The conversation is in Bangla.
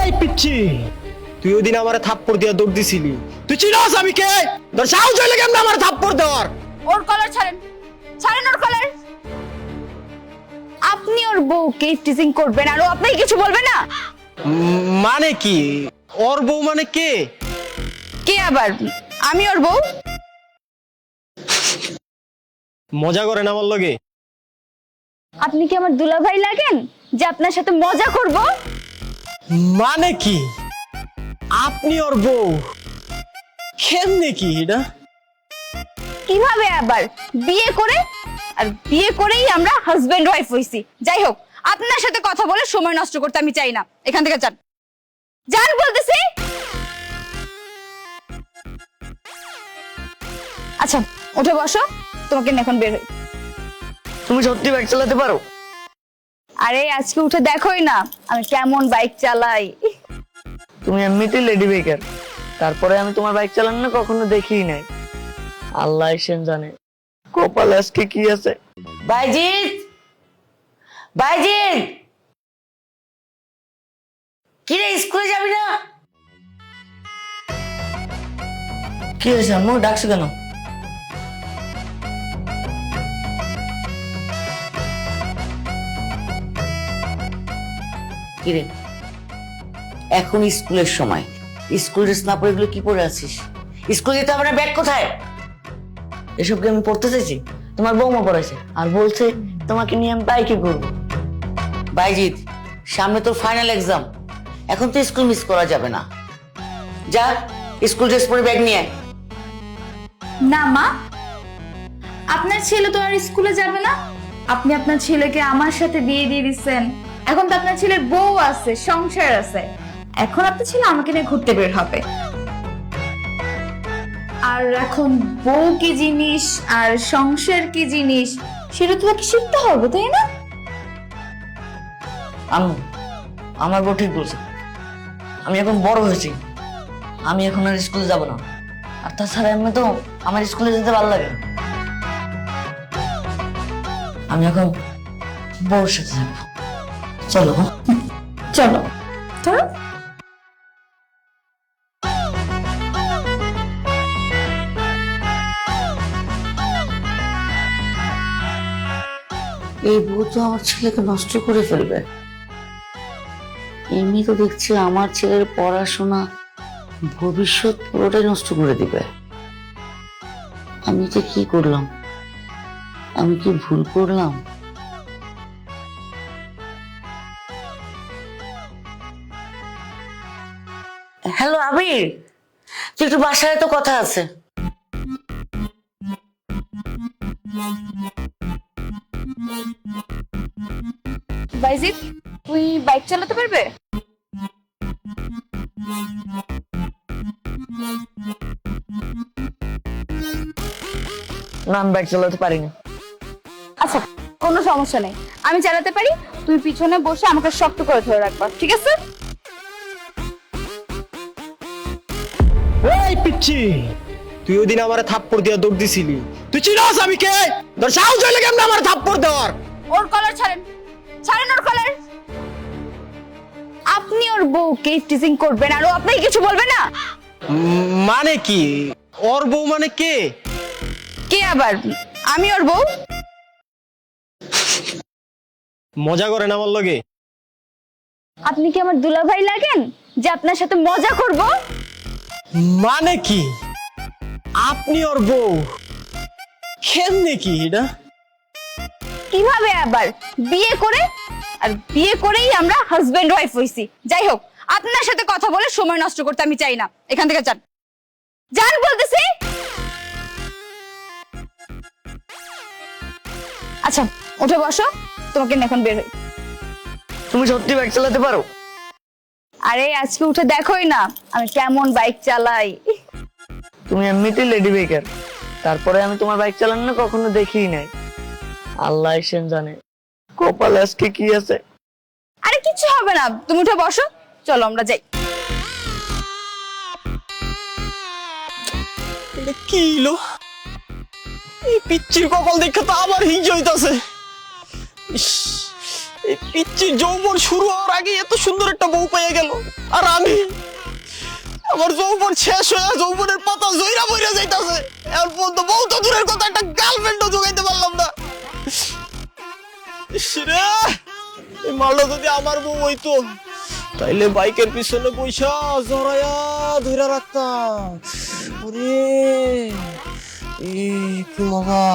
এই পিচ্ছি, তুই ওই দিন আমারে থাপ্পড় দিয়া দৌড় দিছিলি, তুই চিনস আমি কে? তোর সাহস হইলে কেমন আমার থাপ্পড় দেওয়ার? ওর কলার ছাড়েন, ছাড়েন ওর কলার। আপনি ওর বউকে টিজিং করবেন আর ও আপনাকে কিছু বলবে না? মানে কি? ওর বউ মানে কে? কে আবার? আমি ওর বউ। মজা করেন আমার লগে? আপনি কি আমার দুলাভাই লাগেন যে আপনার সাথে মজা করব? মানে কি? আপনি ওর বউ? কেমনে কি এটা? কিভাবে আবার? বিয়ে করে, আর বিয়ে করেই আমরা হাজবেন্ড ওয়াইফ হইছি। যাই হোক, আপনার সাথে কথা বলে সময় নষ্ট করতে আমি চাই না। এখান থেকে যান, যান বলতেছি। আচ্ছা উঠে বসো, তোমাকে নিয়ে এখন বের হই। তুমি সত্যি বাইক চালাতে পারো? আরে আজকে উঠে দেখোই না আমি কেমন বাইক চালাই। তুমি এমনিতেই লেডি বেকার, তারপরে আমি তোমার বাইক চালানো না কখনো দেখিই নাই। আল্লাহ সেন জানে কপাল আজকে কি আছে। বাইজিৎ, বাইজিৎ, কিরে স্কুলে যাবি না? কি হয়েছে আম্মু, ডাকছো কেন? কিরে এখন স্কুলের সময়, স্কুল ড্রেস না পরে এগুলো কি পরে আছিস? স্কুল যেতে হবে না, ব্যাগ কোথায়? এসব কি আমি পড়তে চাইছি? তোমার বৌমা পড়াইছে আর বলছে তোমাকে নিয়ে আমি বাইকে ঘুরবো। বাইজিৎ, সামনে তোর ফাইনাল এক্সাম, এখন তো স্কুল মিস করা যাবে না। যা স্কুল ড্রেস পরে ব্যাগ নিয়ে আয়। না মা, আপনার ছেলে তো আর স্কুলে যাবে না। আপনি আপনার ছেলেকে আমার সাথে বিয়ে দিয়ে দিচ্ছেন, এখন তো আপনার ছেলের বউ আছে, সংসার আছে। এখন আপনার ছেলে আমাকে নিয়ে ঘুরতে বের হবে। আর এখন বউ কি জিনিস আর সংসার কি জিনিস সেটা তো তাকে শিখতে হবে, তাই না? আম্মু, আমার বউ ঠিক বলছে, আমি এখন বড় হয়েছি, আমি এখন আর স্কুলে যাব না। আর তাছাড়া এমনি তো আমার স্কুলে যেতে ভালো লাগে না। আমি এখন বউর সাথে যাবো। চলো চলো ধরো। এই বউ তো আমার ছেলেকে নষ্ট করে ফেলবে। এমনি তো দেখছি আমার ছেলের পড়াশোনা, ভবিষ্যৎ পুরোটাই নষ্ট করে দিবে। আমি যে কি করলাম? আমি কি ভুল করলাম? হ্যালো আবির, তুই একটু বাসায়, তো কথা আছে। বাইজিৎ, তুই বাইক চালাতে পারবে? না, আমি বাইক চালাতে পারি না। আচ্ছা কোনো সমস্যা নেই, আমি চালাতে পারি। তুই পিছনে বসে আমাকে শক্ত করে ধরে রাখবা, ঠিক আছে? এই পিচ্ছি, তুই ওই দিন আমারে থাপ্পড় দিয়া দৌড় দিছিলি, তুই চিনস আমি কে? তোর সাহস হইলে কেমন আমার থাপ্পড় দেওয়ার? ওর কলার ছাড়েন, ছাড়েন ওর কলার। আপনি ওর বউকে টিজিং করবেন আর ও আপনাকে কিছু বলবে না? মানে কি? ওর বউ মানে কে? কে আবার? আমি ওর বউ। মজা করেন আমার লগে? আপনি কি আমার দুলাভাই লাগেন যে আপনার সাথে মজা করব? মানে কি? আপনি ওর বউ? কেমনে কি এটা? কিভাবে আবার? বিয়ে করে, আর বিয়ে করেই আমরা হাজবেন্ড ওয়াইফ হইছি। যাই হোক, আপনার সাথে কথা বলে সময় নষ্ট করতে আমি চাই না। এখান থেকে যান, যান বলতেছি। আচ্ছা উঠে বসো, তোমাকে নিয়ে এখন বের হই। তুমি সত্যি বাইক চালাতে পারো? আরে আজকে উঠে দেখোই না আমি কেমন বাইক চালাই। তুমি এমনিতেই লেডি বেকার, তারপরে আমি তোমার বাইক চালানো না কখনো দেখিই নাই। আল্লাহ সেন জানে কপাল আজকে কি আছে। আরে কিছু হবে না, তুমি উঠে বসো, চলো আমরা যাই। এটা কি হলো? এই পিচ্চির কপাল দেখে তো আবার হিংসা হইতাছে। ইস, এই পিচ্ছি যৌবন শুরু হওয়ার আগে এত সুন্দর একটা বউ পেয়ে গেল, আর আমি আমার যৌবন শেষ হয়ে যৌবনের পাতা জইরা বইরা যাইতাছে, এখন পর্যন্ত বউ তো দূরের কথা একটা গার্লফ্রেন্ডও জোগাইতে পারলাম না। ইস রে, এই মালটা যদি আমার বউ হইতো তাইলে বাইকের পিছনে পয়সা জড়াইয়া ধইরা রাখতাম। ওরে কি মজা।